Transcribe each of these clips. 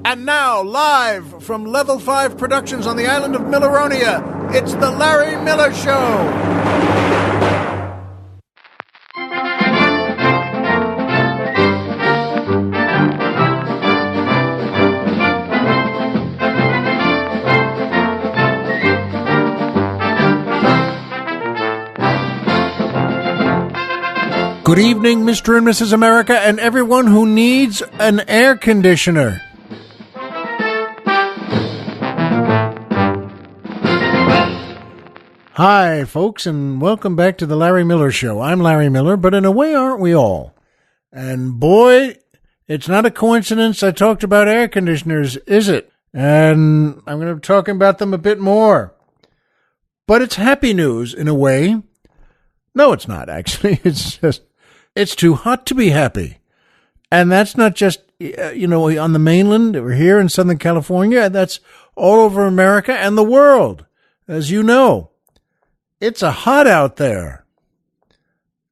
And now, live from Level 5 Productions on the island of Milleronia, it's The Larry Miller Show. Good evening, Mr. and Mrs. America, and everyone who needs an air conditioner. Hi, folks, and welcome back to the Larry Miller Show. I'm Larry Miller, but in a way, aren't we all? And boy, it's not a coincidence I talked about air conditioners, is it? And I'm going to be talking about them a bit more. But it's happy news, in a way. No, it's not, actually. It's too hot to be happy. And that's not just, on the mainland or here in Southern California. That's all over America and the world, as you know. It's a hot out there.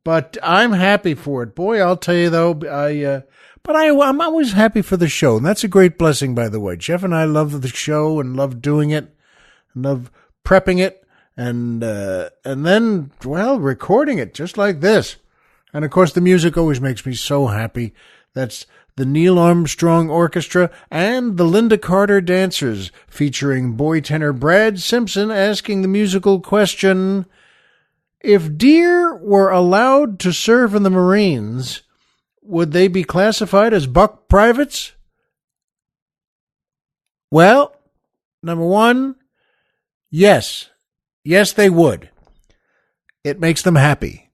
But I'm happy for it. Boy, I'll tell you, though, I'm always happy for the show. And that's a great blessing, by the way. Jeff and I love the show and love doing it and love prepping it and then, recording it just like this. And, of course, the music always makes me so happy. That's the Neil Armstrong Orchestra and the Linda Carter Dancers, featuring boy tenor Brad Simpson asking the musical question, if deer were allowed to serve in the Marines, would they be classified as buck privates? Well, number one, yes. Yes, they would. It makes them happy.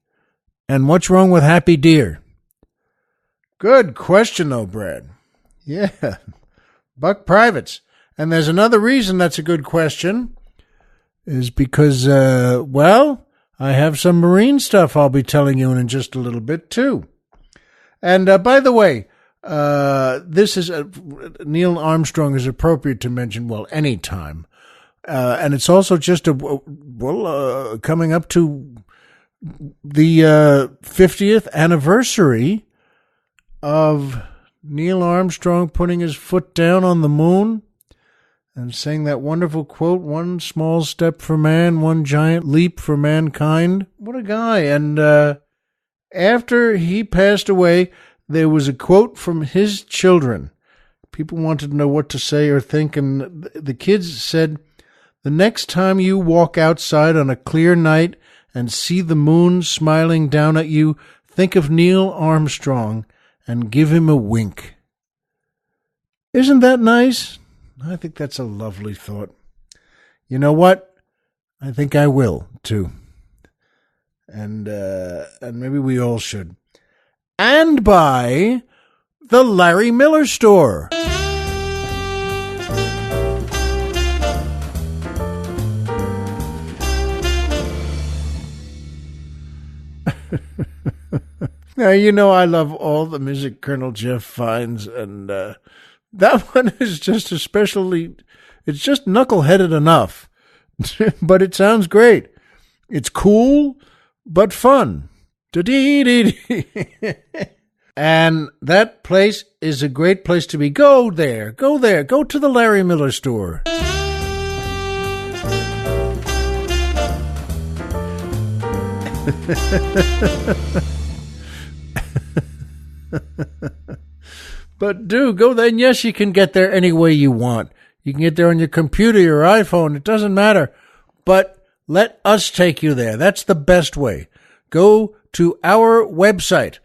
And what's wrong with happy deer? Good question, though, Brad. Yeah, buck privates. And there's another reason that's a good question, is because, I have some Marine stuff I'll be telling you in just a little bit, too. And by the way, this is Neil Armstrong is appropriate to mention, any time. And it's also just coming up to the 50th anniversary of Neil Armstrong putting his foot down on the moon and saying that wonderful quote, one small step for man, one giant leap for mankind. What a guy. And after he passed away, there was a quote from his children. People wanted to know what to say or think, and the kids said, the next time you walk outside on a clear night and see the moon smiling down at you, think of Neil Armstrong and give him a wink. Isn't that nice? I think that's a lovely thought. You know what? I think I will, too. And maybe we all should. And by the Larry Miller Store. Now, I love all the music Colonel Jeff finds, and that one is just it's just knuckleheaded enough, but it sounds great. It's cool, but fun. And that place is a great place to be. Go there, go to the Larry Miller Store. But go there, and yes, you can get there any way you want. You can get there on your computer, your iPhone, it doesn't matter. But let us take you there. That's the best way. Go to our website,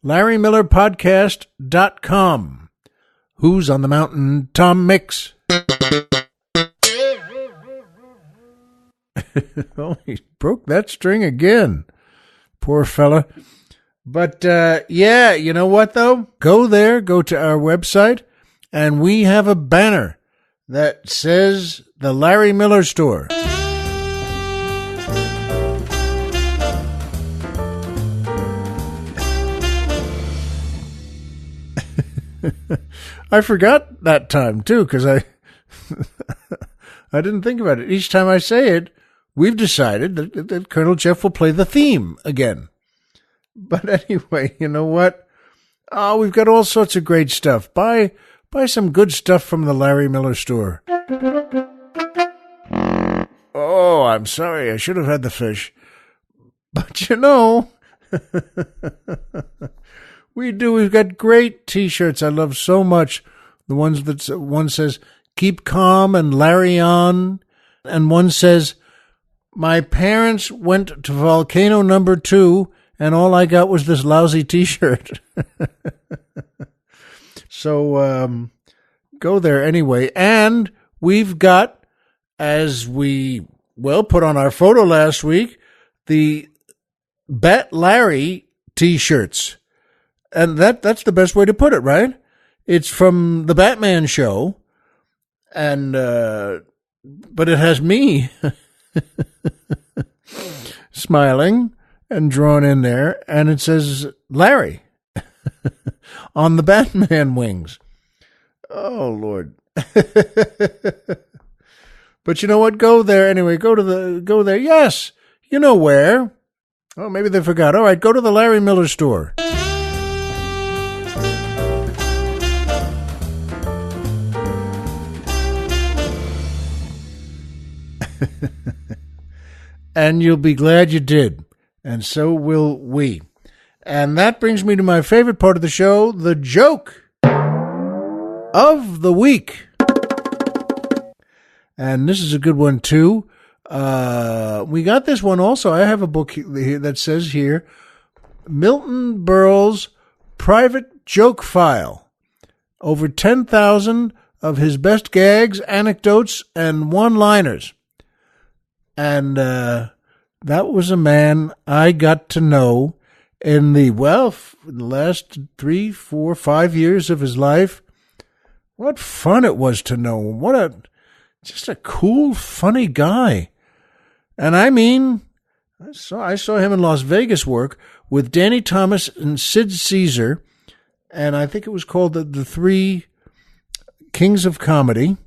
LarryMillerPodcast.com. Who's on the mountain? Tom Mix. Oh, he broke that string again. Poor fella. But, you know what, though? Go there, go to our website, and we have a banner that says The Larry Miller Store. I forgot that time, too, because I didn't think about it. Each time I say it, we've decided that Colonel Jeff will play the theme again. But anyway, you know what? Oh, we've got all sorts of great stuff. Buy Buy some good stuff from the Larry Miller Store. Oh, I'm sorry. I should have had the fish. But we've got great T-shirts I love so much. The ones that one says, keep calm and Larry on. And one says, my parents went to volcano number 2 and all I got was this lousy T-shirt. So go there anyway. And we've got, as we put on our photo last week, the Bat Larry T-shirts. And that's the best way to put it, right? It's from the Batman show. And but it has me smiling and drawn in there, and it says Larry on the Batman wings. Oh, Lord. But you know what? Go there anyway. Go there. Yes. You know where. Oh, maybe they forgot. All right. Go to the Larry Miller Store. And you'll be glad you did. And so will we. And that brings me to my favorite part of the show, the joke of the week. And this is a good one, too. We got this one also. I have a book here that says here, Milton Berle's Private Joke File. Over 10,000 of his best gags, anecdotes, and one-liners. And that was a man I got to know in the last 3, 4, 5 years of his life. What fun it was to know him. Just a cool, funny guy. And I mean, I saw him in Las Vegas work with Danny Thomas and Sid Caesar, and I think it was called the Three Kings of Comedy.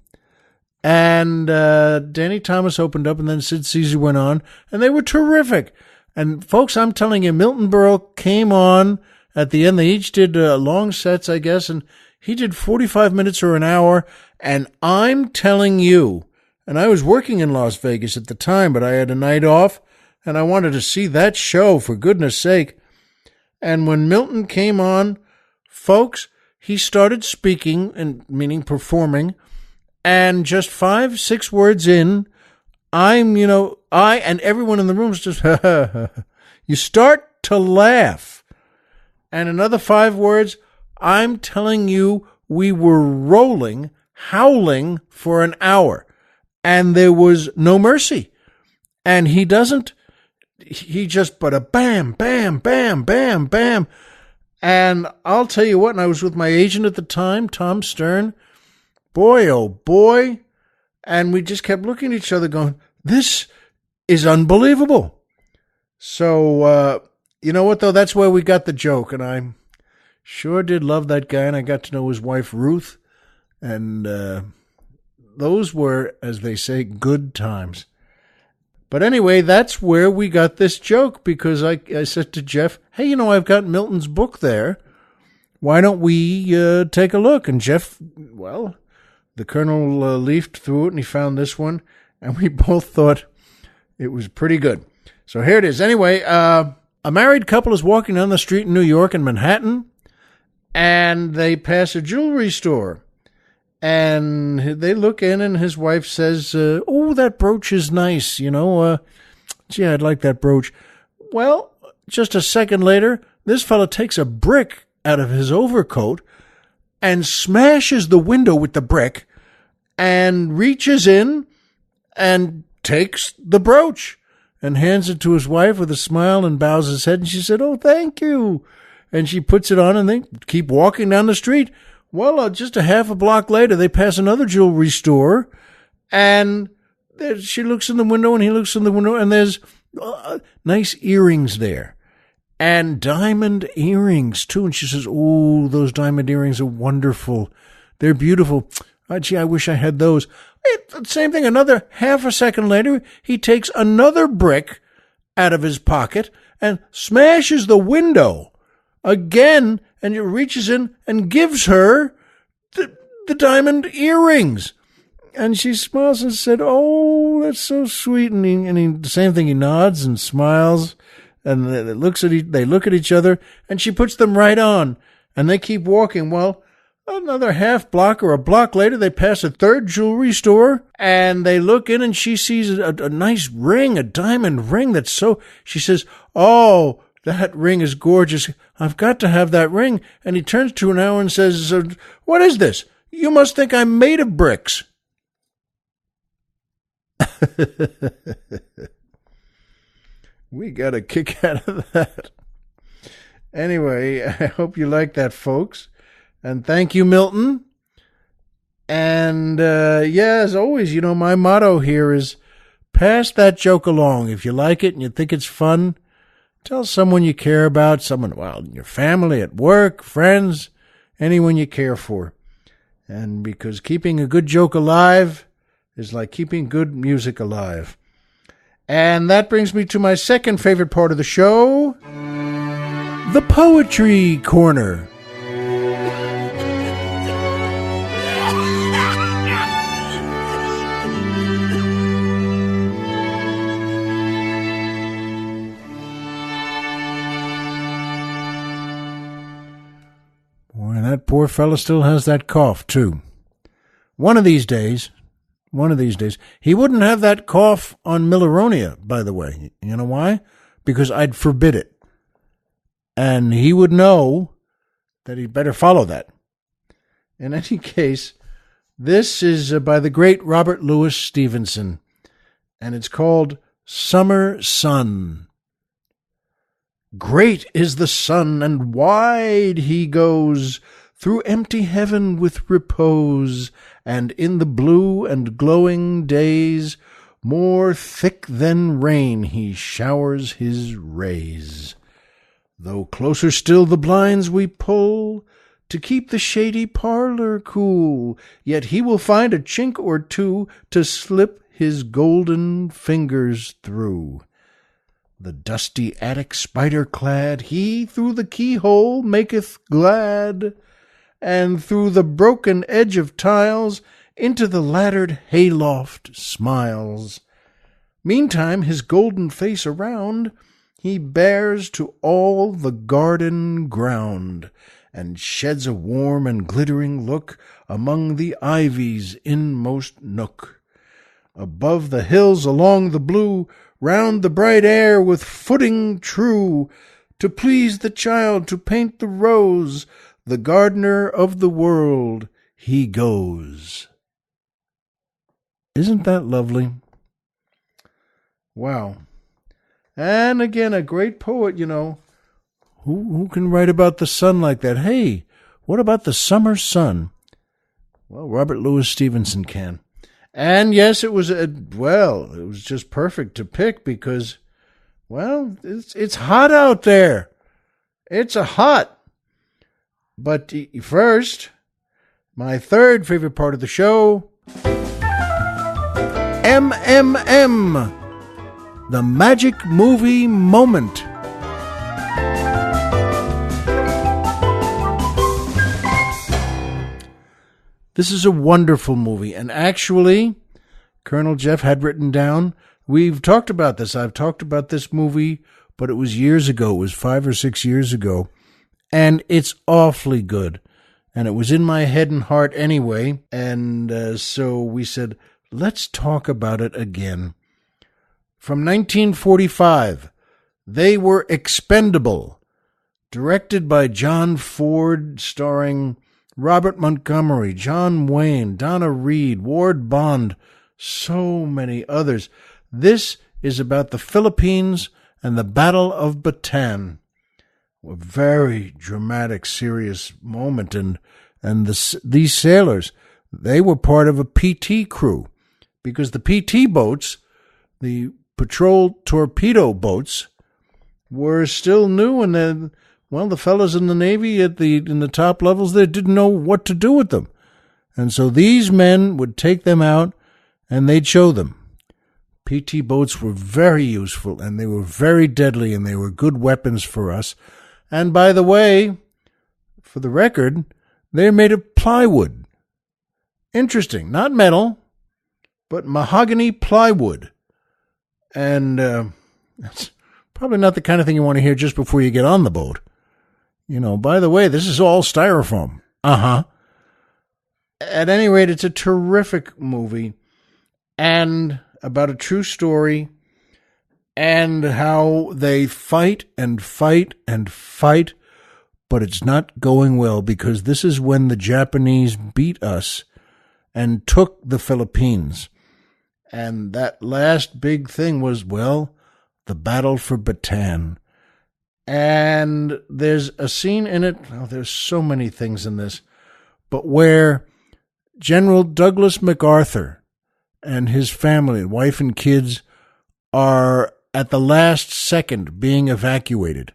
And Danny Thomas opened up, and then Sid Caesar went on, and they were terrific. And folks, I'm telling you, Milton Berle came on at the end. They each did long sets, I guess, and he did 45 minutes or an hour. And I'm telling you, and I was working in Las Vegas at the time, but I had a night off, and I wanted to see that show, for goodness sake. And when Milton came on, folks, he started speaking, and meaning performing, and just 5, 6 words in, I and everyone in the room is just, you start to laugh. And another 5 words, I'm telling you, we were rolling, howling for an hour. And there was no mercy. And he just, but a bam, bam, bam, bam, bam. And I'll tell you what, and I was with my agent at the time, Tom Stern. Boy, oh boy. And we just kept looking at each other going, this is unbelievable. So, you know what, though? That's where we got the joke. And I sure did love that guy. And I got to know his wife, Ruth. And those were, as they say, good times. But anyway, that's where we got this joke, because I said to Jeff, hey, I've got Milton's book there. Why don't we take a look? And Jeff, the Colonel leafed through it, and he found this one, and we both thought it was pretty good. So here it is. Anyway, a married couple is walking down the street in New York in Manhattan, and they pass a jewelry store. And they look in, and his wife says, oh, that brooch is nice, gee, I'd like that brooch. Well, just a second later, this fella takes a brick out of his overcoat and smashes the window with the brick and reaches in and takes the brooch and hands it to his wife with a smile and bows his head. And she said, oh, thank you. And she puts it on, and they keep walking down the street. Well, just a half a block later, they pass another jewelry store, and she looks in the window, and he looks in the window, and there's nice earrings there, and diamond earrings, too. And she says, oh, those diamond earrings are wonderful. They're beautiful. Gee, I wish I had those. Same thing, another half a second later, he takes another brick out of his pocket and smashes the window again, and he reaches in and gives her the diamond earrings. And she smiles and said, "Oh, that's so sweet." And the same thing, he nods and smiles, and they look at each other, and she puts them right on, and they keep walking. Well, another half block or a block later, they pass a third jewelry store, and they look in, and she sees a nice ring, a diamond ring she says, "Oh, that ring is gorgeous. I've got to have that ring." And he turns to her now and says, "What is this? You must think I'm made of bricks." We got a kick out of that. Anyway, I hope you like that, folks. And thank you, Milton. And as always, my motto here is pass that joke along. If you like it and you think it's fun, tell someone you care about, in your family, at work, friends, anyone you care for. And because keeping a good joke alive is like keeping good music alive. And that brings me to my second favorite part of the show, the Poetry Corner. Boy, that poor fella still has that cough, too. One of these days, he wouldn't have that cough on Milleronia, by the way. You know why? Because I'd forbid it. And he would know that he'd better follow that. In any case, this is by the great Robert Louis Stevenson, and it's called Summer Sun. Great is the sun, and wide he goes through empty heaven with repose, and in the blue and glowing days, more thick than rain he showers his rays. Though closer still the blinds we pull, to keep the shady parlor cool, yet he will find a chink or two to slip his golden fingers through. The dusty attic spider-clad, he through the keyhole maketh glad, and through the broken edge of tiles into the laddered hayloft smiles. Meantime his golden face around he bears to all the garden ground, and sheds a warm and glittering look among the ivy's inmost nook. Above the hills along the blue, round the bright air with footing true, to please the child, to paint the rose, the gardener of the world he goes. Isn't that lovely? Wow. And again, a great poet, Who can write about the sun like that? Hey, what about the summer sun? Well, Robert Louis Stevenson can. And yes, it was just perfect to pick because, it's hot out there. It's hot. But first, my third favorite part of the show, MMM, the Magic Movie Moment. This is a wonderful movie, and actually, Colonel Jeff had written down, we've talked about this. I've talked about this movie, but it was years ago. It was 5 or 6 years ago, and it's awfully good. And it was in my head and heart anyway, and so we said, let's talk about it again. From 1945, They Were Expendable, directed by John Ford, starring Robert Montgomery, John Wayne, Donna Reed, Ward Bond, so many others. This is about the Philippines and the Battle of Bataan. A very dramatic, serious moment, and these sailors, they were part of a PT crew, because the PT boats, the patrol torpedo boats, were still new, and then, the fellows in the Navy in the top levels, they didn't know what to do with them. And so these men would take them out, and they'd show them. PT boats were very useful, and they were very deadly, and they were good weapons for us. And by the way, for the record, they're made of plywood. Interesting. Not metal, but mahogany plywood. And that's probably not the kind of thing you want to hear just before you get on the boat. You know, by the way, this is all styrofoam. Uh-huh. At any rate, it's a terrific movie and about a true story and how they fight and fight and fight, but it's not going well because this is when the Japanese beat us and took the Philippines. And that last big thing was, well, the battle for Bataan. And there's a scene in it, oh, there's so many things in this, but where General Douglas MacArthur and his family, wife and kids, are at the last second being evacuated.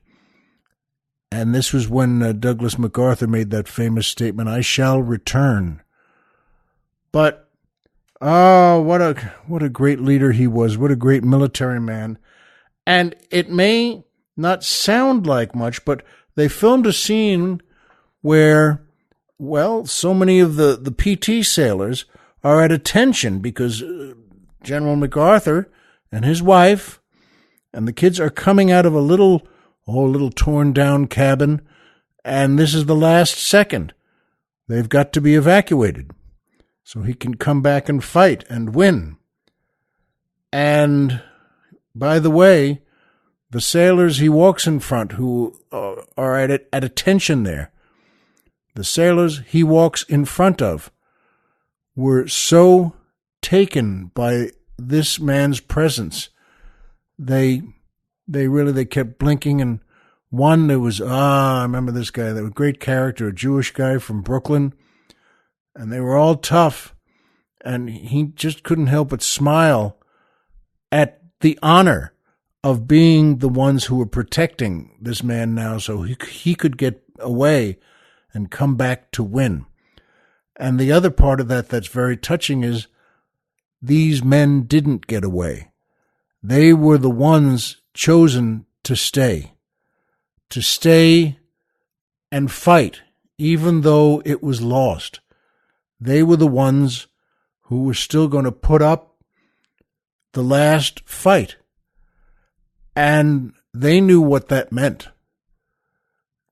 And this was when Douglas MacArthur made that famous statement, "I shall return." But, oh, what a great leader he was. What a great military man. And it may not sound like much, but they filmed a scene where, well, so many of the PT sailors are at attention because General MacArthur and his wife and the kids are coming out of a little torn down cabin, and this is the last second. They've got to be evacuated so he can come back and fight and win. And by the way, the sailors he walks in front who are at attention there, the sailors he walks in front of were so taken by this man's presence. They kept blinking, and one, there was, I remember this guy, that was a great character, a Jewish guy from Brooklyn, and they were all tough, and he just couldn't help but smile at the honor of being the ones who were protecting this man now so he could get away and come back to win. And the other part of that that's very touching is these men didn't get away. They were the ones chosen to stay and fight, even though it was lost. They were the ones who were still going to put up the last fight. And they knew what that meant.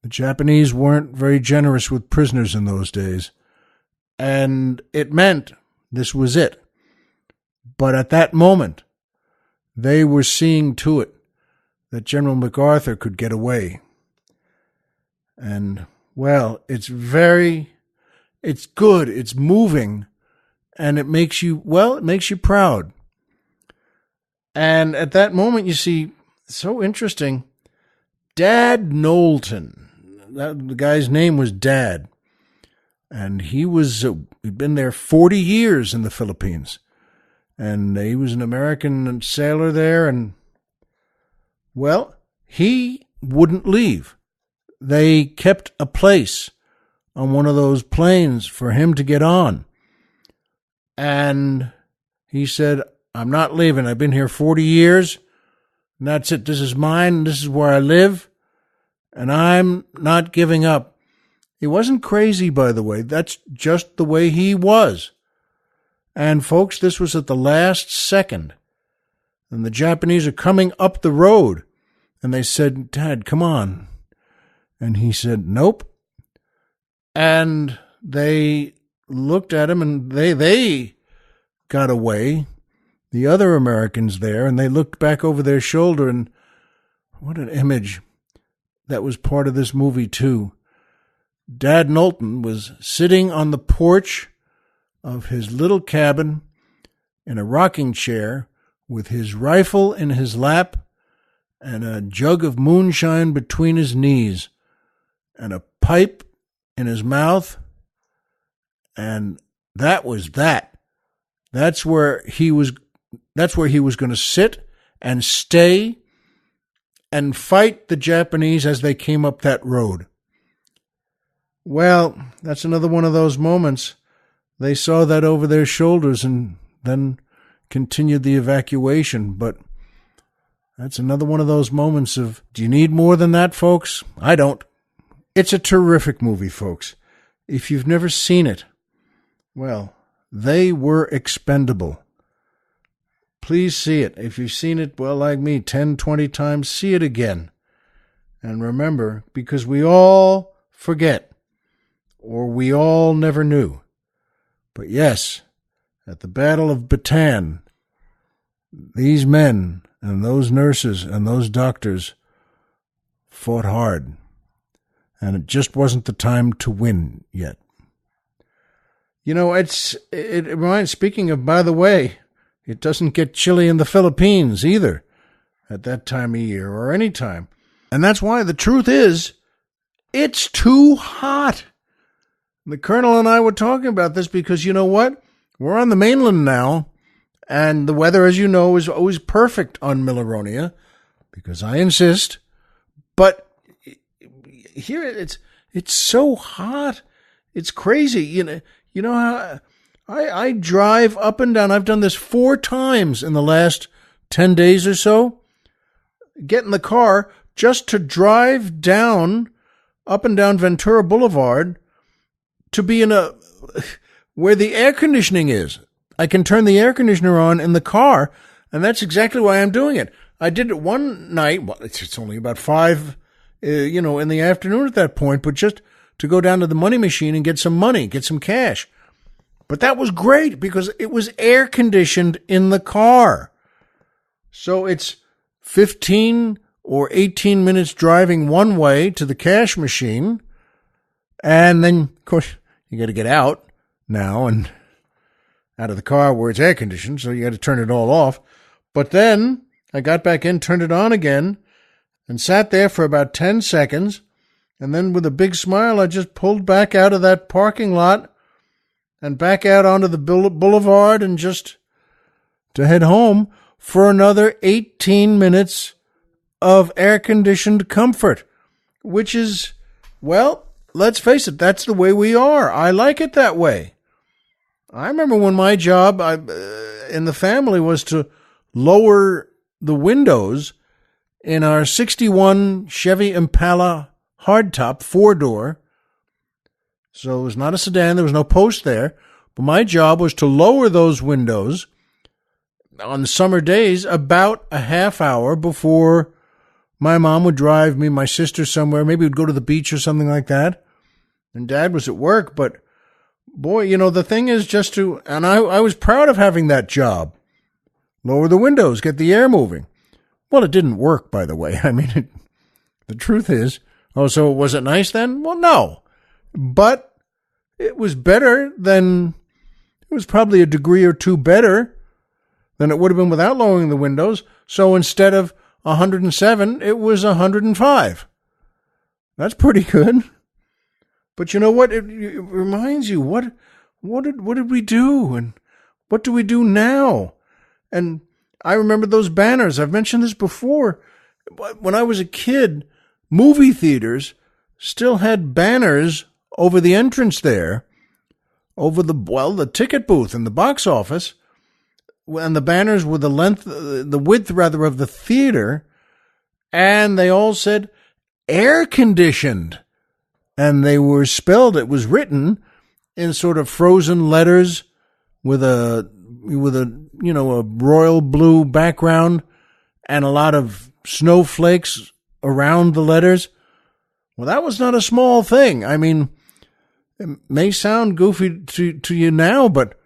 The Japanese weren't very generous with prisoners in those days. And it meant this was it. But at that moment, they were seeing to it that General MacArthur could get away. And, well, it's good, it's moving, and it makes you proud. And at that moment, you see, so interesting, Dad Knowlton, the guy's name was Dad, and he'd been there 40 years in the Philippines, and he was an American sailor there, and, well, he wouldn't leave. They kept a place on one of those planes for him to get on, and he said, "I'm not leaving. I've been here 40 years, and that's it. This is mine, this is where I live, and I'm not giving up." He wasn't crazy, by the way. That's just the way he was. And, folks, this was at the last second. And the Japanese are coming up the road. And they said, "Dad, come on." And he said, "Nope." And they looked at him, and they got away, the other Americans there, and they looked back over their shoulder, and what an image. That was part of this movie, too. Dad Knowlton was sitting on the porch of his little cabin in a rocking chair with his rifle in his lap and a jug of moonshine between his knees and a pipe in his mouth. And that was that. That's where he was going to sit and stay and fight the Japanese as they came up that road. Well, that's another one of those moments. They saw that over their shoulders and then continued the evacuation. But that's another one of those moments of, do you need more than that, folks? I don't. It's a terrific movie, folks. If you've never seen it, well, They were expendable. Please see it. If you've seen it, well, like me, 10, 20 times, see it again. And remember, because we all forget, or we all never knew. But yes, at the Battle of Bataan, these men and those nurses and those doctors fought hard. And it just wasn't the time to win yet. You know, it reminds, speaking of, by the way, it doesn't get chilly in the Philippines either at that time of year or any time. And that's why the truth is, it's too hot. The Colonel and I were talking about this because, you know what? We're on the mainland now, and the weather, as you know, is always perfect on Milleronia, because I insist. But here it's so hot. It's crazy. You know how I drive up and down. I've done this 4 times in the last 10 days or so. Get in the car just to drive down, up and down Ventura Boulevard, to be in where the air conditioning is. I can turn the air conditioner on in the car, and that's exactly why I'm doing it. I did it one night. Well, it's only about 5, in the afternoon at that point, but just to go down to the money machine and get some money, get some cash. But that was great because it was air conditioned in the car. So it's 15 or 18 minutes driving one way to the cash machine. And then, of course, you got to get out now and out of the car where it's air conditioned. So you got to turn it all off. But then I got back in, turned it on again, and sat there for about 10 seconds. And then with a big smile, I just pulled back out of that parking lot and back out onto the boulevard and just to head home for another 18 minutes of air-conditioned comfort, which is, well, let's face it, that's the way we are. I like it that way. I remember when my job in the family was to lower the windows in our 61 Chevy Impala hardtop 4-door. So it was not a sedan. There was no post there. But my job was to lower those windows on summer days about a half hour before my mom would drive me, my sister somewhere. Maybe we'd go to the beach or something like that. And Dad was at work. But, boy, the thing is just to... And I was proud of having that job. Lower the windows, get the air moving. Well, it didn't work, by the way. I mean, the truth is... Oh, so was it nice then? Well, no. But it was better than, it was probably a degree or two better than it would have been without lowering the windows. So instead of 107, it was 105. That's pretty good. But you know what? It reminds you, what did we do? And what do we do now? And I remember those banners. I've mentioned this before. When I was a kid, movie theaters still had banners over the entrance there, over the ticket booth and the box office, and the banners were the width of the theater, and they all said air conditioned, and they were spelled. It was written in sort of frozen letters with a royal blue background and a lot of snowflakes around the letters. Well, that was not a small thing. I mean, it may sound goofy to you now, but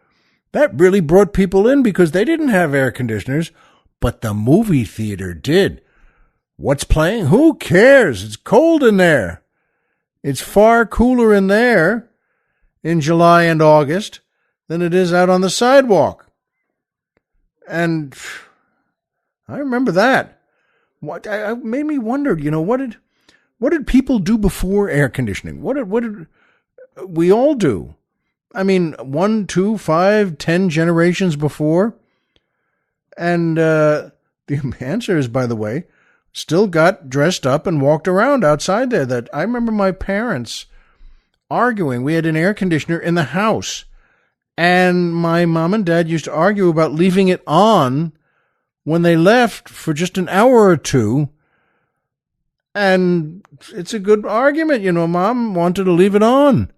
that really brought people in because they didn't have air conditioners, but the movie theater did. What's playing? Who cares? It's cold in there. It's far cooler in there in July and August than it is out on the sidewalk. And I remember that. What I made me wonder, what did people do before air conditioning? What did we all do? I mean, 1, 2, 5, 10 generations before. And the answer is, by the way, still got dressed up and walked around outside there. That I remember my parents arguing. We had an air conditioner in the house, and my mom and dad used to argue about leaving it on when they left for just an hour or two. And it's a good argument. Mom wanted to leave it on.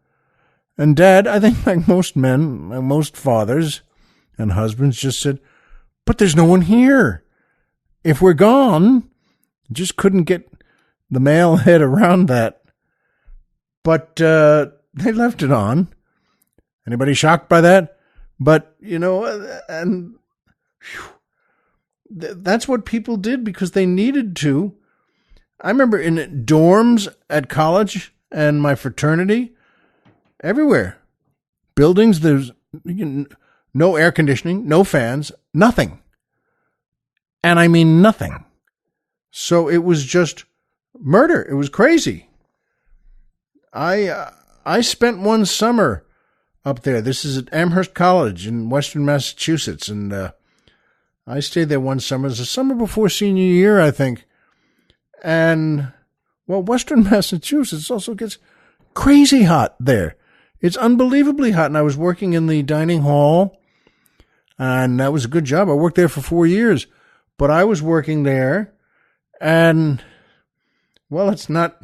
And Dad, I think like most men, like most fathers and husbands, just said, but there's no one here. If we're gone, just couldn't get the male head around that. But they left it on. Anybody shocked by that? But, and that's what people did because they needed to. I remember in dorms at college and my fraternity, everywhere, buildings, there's no air conditioning, no fans, nothing. And I mean nothing. So it was just murder. It was crazy. I spent one summer up there. This is at Amherst College in Western Massachusetts. And I stayed there one summer. It was the summer before senior year, I think. And, well, Western Massachusetts also gets crazy hot there. It's unbelievably hot. And I was working in the dining hall, and that was a good job. I worked there for 4 years. But I was working there, and, well, it's not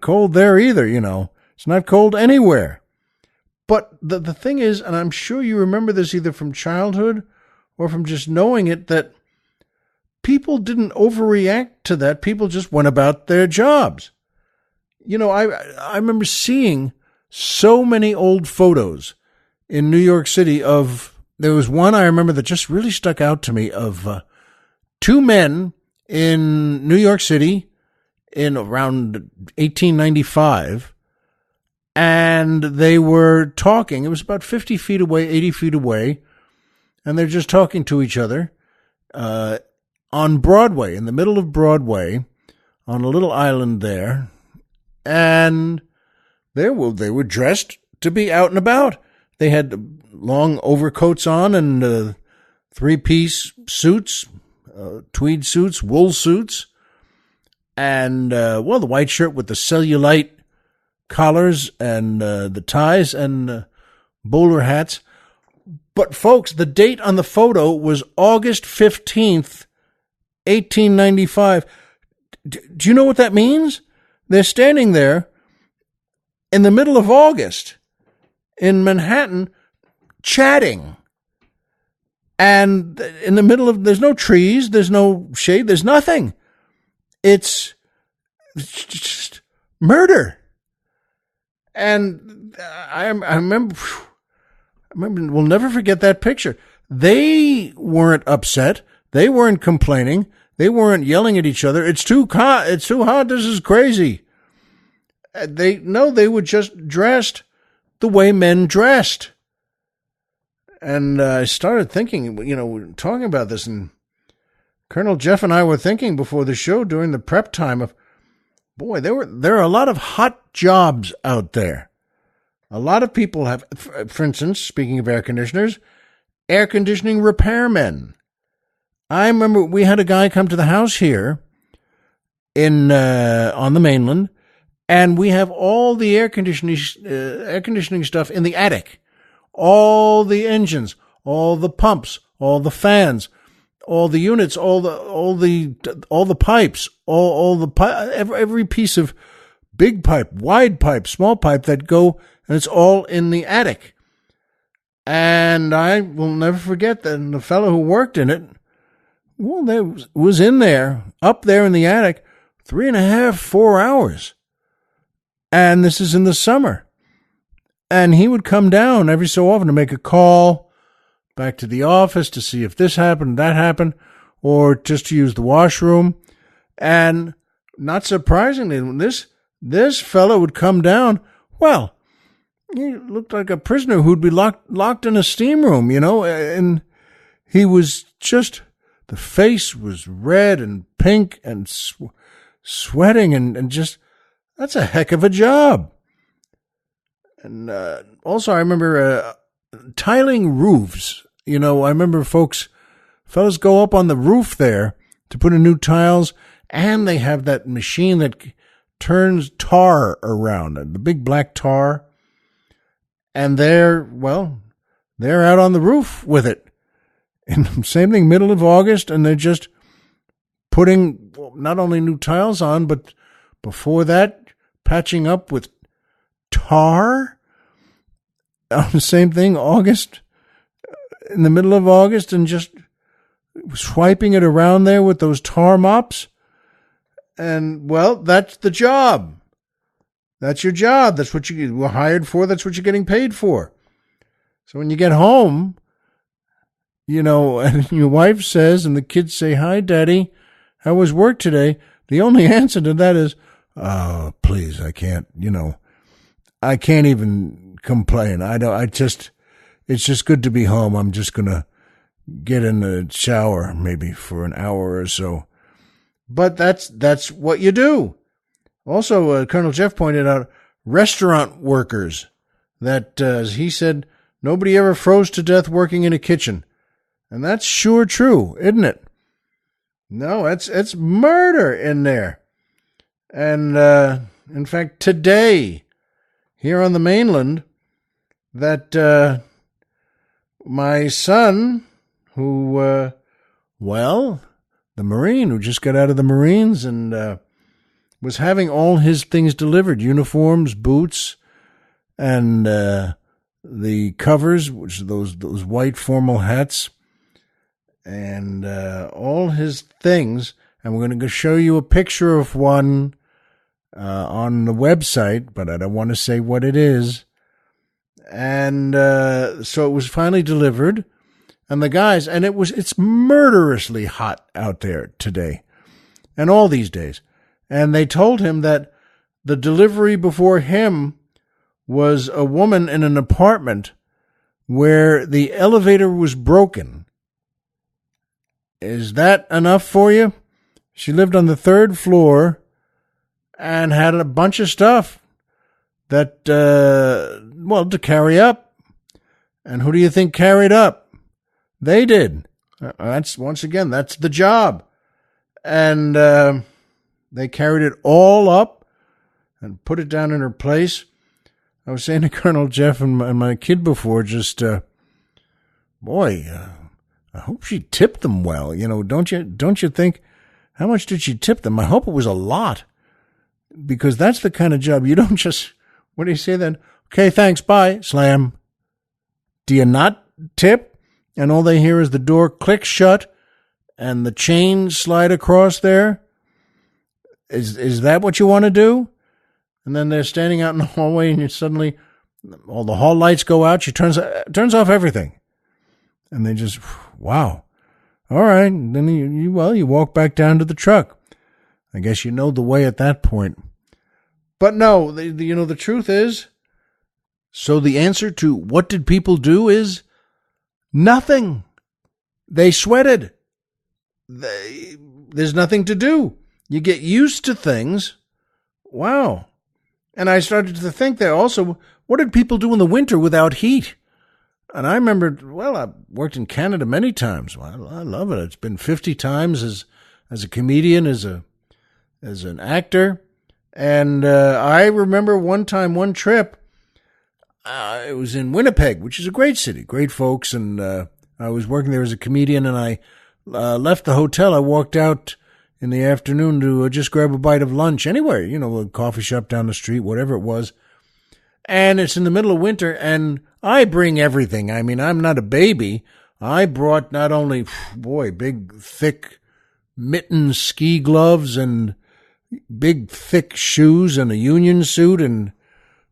cold there either, It's not cold anywhere. But the thing is, and I'm sure you remember this either from childhood or from just knowing it, that people didn't overreact to that. People just went about their jobs. I remember seeing so many old photos in New York City there was one I remember that just really stuck out to me of two men in New York City in around 1895, and they were talking. It was about 50 feet away, 80 feet away, and they're just talking to each other on Broadway, in the middle of Broadway, on a little island there, and they were dressed to be out and about. They had long overcoats on and three-piece suits, tweed suits, wool suits, and, the white shirt with the cellulite collars and the ties and bowler hats. But, folks, the date on the photo was August 15th, 1895. Do you know what that means? They're standing there in the middle of August in Manhattan chatting. And in the middle of, there's no trees, there's no shade, there's nothing. It's just murder. And I remember, we'll never forget that picture. They weren't upset. They weren't complaining. They weren't yelling at each other. It's too hot. It's too hot. This is crazy. They were just dressed the way men dressed. And I started thinking, we were talking about this, and Colonel Jeff and I were thinking before the show during the prep time of, boy, there are a lot of hot jobs out there. A lot of people have, for instance, speaking of air conditioners, air conditioning repairmen. I remember we had a guy come to the house here on the mainland, and we have all the air conditioning stuff in the attic. All the engines, all the pumps, all the fans, all the units, all the pipes, every piece of big pipe, wide pipe, small pipe that go, and it's all in the attic. And I will never forget that the fellow who worked in it, well, there was in there, up there in the attic, 3.5, 4 hours. And this is in the summer. And he would come down every so often to make a call back to the office to see if this happened, that happened, or just to use the washroom. And not surprisingly, when this fellow would come down, well, he looked like a prisoner who'd be locked in a steam room, and he was just, the face was red and pink and sweating and just, that's a heck of a job. And also, I remember tiling roofs. I remember fellas go up on the roof there to put in new tiles, and they have that machine that turns tar around, the big black tar. And they're out on the roof with it. And same thing, middle of August, and they're just putting not only new tiles on, but before that, patching up with tar. on the same thing, August, in the middle of August, and just swiping it around there with those tar mops. And, well, that's the job. That's your job. That's what you were hired for. That's what you're getting paid for. So when you get home, and your wife says, and the kids say, "Hi, Daddy, how was work today?" The only answer to that is, "Oh, please, I can't, I can't even complain. It's just good to be home. I'm just going to get in the shower maybe for an hour or so." But that's what you do. Also, Colonel Jeff pointed out restaurant workers that, as he said, nobody ever froze to death working in a kitchen. And that's sure true, isn't it? No, it's murder in there. And, in fact, today, here on the mainland, that my son, who, the Marine who just got out of the Marines and was having all his things delivered, uniforms, boots, and the covers, which are those white formal hats, and all his things. And we're going to show you a picture of one on the website, but I don't want to say what it is. And so it was finally delivered. And the guys, and it's murderously hot out there today and all these days. And they told him that the delivery before him was a woman in an apartment where the elevator was broken. Is that enough for you? She lived on the 3rd floor and had a bunch of stuff that, to carry up. And who do you think carried up? They did. That's the job. And they carried it all up and put it down in her place. I was saying to Colonel Jeff and my kid before, just, I hope she tipped them well. Don't you think, how much did she tip them? I hope it was a lot, because that's the kind of job you don't just, what do you say then? Okay, thanks, bye, slam. Do you not tip? And all they hear is the door click shut and the chain slide across there? Is that what you want to do? And then they're standing out in the hallway, and you suddenly, all the hall lights go out. She turns off everything. And they just, wow. All right. And then you walk back down to the truck. I guess you know the way at that point. But no, the truth is, so the answer to what did people do is nothing. They sweated. There's nothing to do. You get used to things. Wow. And I started to think there also, what did people do in the winter without heat? And I remember, I've worked in Canada many times. Well, I love it. It's been 50 times as a comedian, as an actor. And I remember one trip, it was in Winnipeg, which is a great city, great folks. And I was working there as a comedian, and I left the hotel. I walked out in the afternoon to just grab a bite of lunch anywhere, a coffee shop down the street, whatever it was. And it's in the middle of winter, and I bring everything. I mean, I'm not a baby. I brought not only, big, thick mittens, ski gloves, and big, thick shoes, and a union suit, and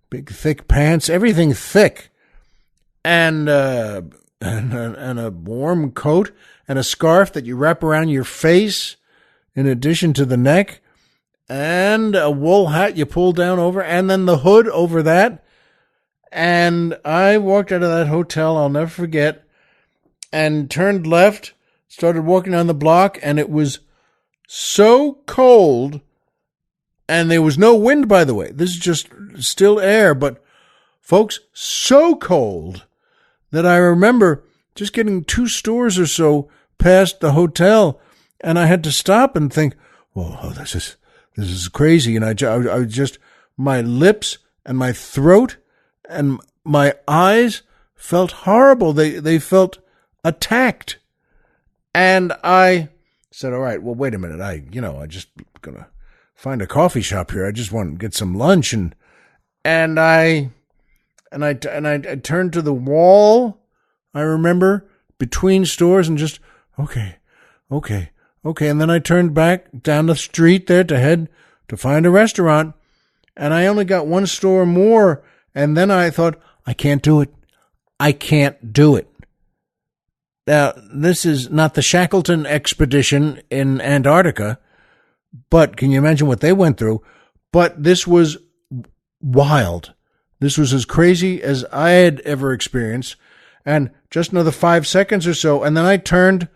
big, thick pants, everything thick, and a warm coat, and a scarf that you wrap around your face, in addition to the neck, and a wool hat you pull down over, and then the hood over that. And I walked out of that hotel, I'll never forget, and turned left, started walking down the block, and it was so cold, and there was no wind, by the way. This is just still air, but folks, so cold that I remember just getting 2 stores or so past the hotel, and I had to stop and think, "Whoa, this is crazy." And I just, my lips and my throat and my eyes felt horrible. They felt attacked. And I said, "All right, well, wait a minute. I just gonna find a coffee shop here. I just want to get some lunch." And I And I turned to the wall, I remember, between stores and just, okay. And then I turned back down the street there to head to find a restaurant. And I only got one store more. And then I thought, I can't do it. Now, this is not the Shackleton expedition in Antarctica, but can you imagine what they went through? But this was wild. This was as crazy as I had ever experienced. And just another 5 seconds or so, and then I turned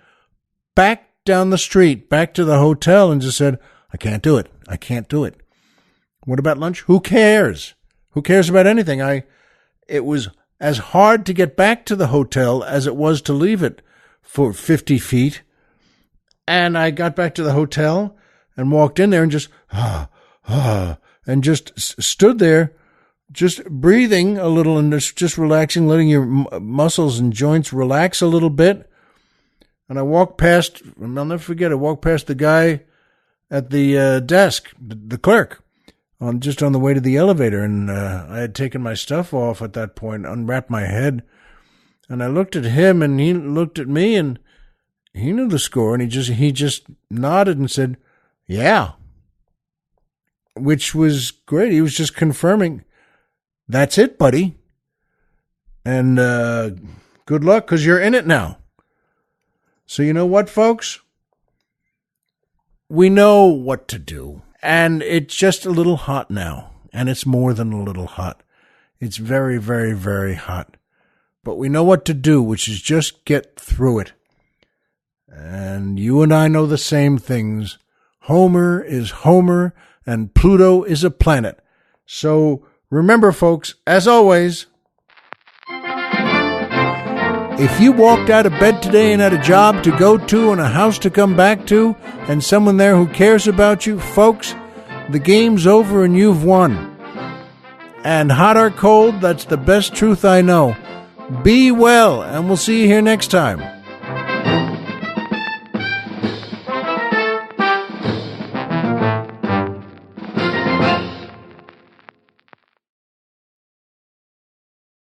back down the street, back to the hotel, and just said, I can't do it. What about lunch? Who cares? Who cares about anything? It was as hard to get back to the hotel as it was to leave it for 50 feet. And I got back to the hotel and walked in there and just, and just stood there, just breathing a little and just relaxing, letting your muscles and joints relax a little bit. And I walked past, and I'll never forget, I walked past the guy at the desk, the clerk, just on the way to the elevator. And I had taken my stuff off at that point, unwrapped my head. And I looked at him, and he looked at me, and he knew the score. And he just nodded and said, yeah, which was great. He was just confirming, that's it, buddy. And good luck, because you're in it now. So you know what, folks? We know what to do. And it's just a little hot now. And it's more than a little hot. It's very, very, very hot. But we know what to do, which is just get through it. And you and I know the same things. Homer is Homer, and Pluto is a planet. So remember, folks, as always, if you walked out of bed today and had a job to go to and a house to come back to and someone there who cares about you, folks, the game's over and you've won. And hot or cold, that's the best truth I know. Be well, and we'll see you here next time.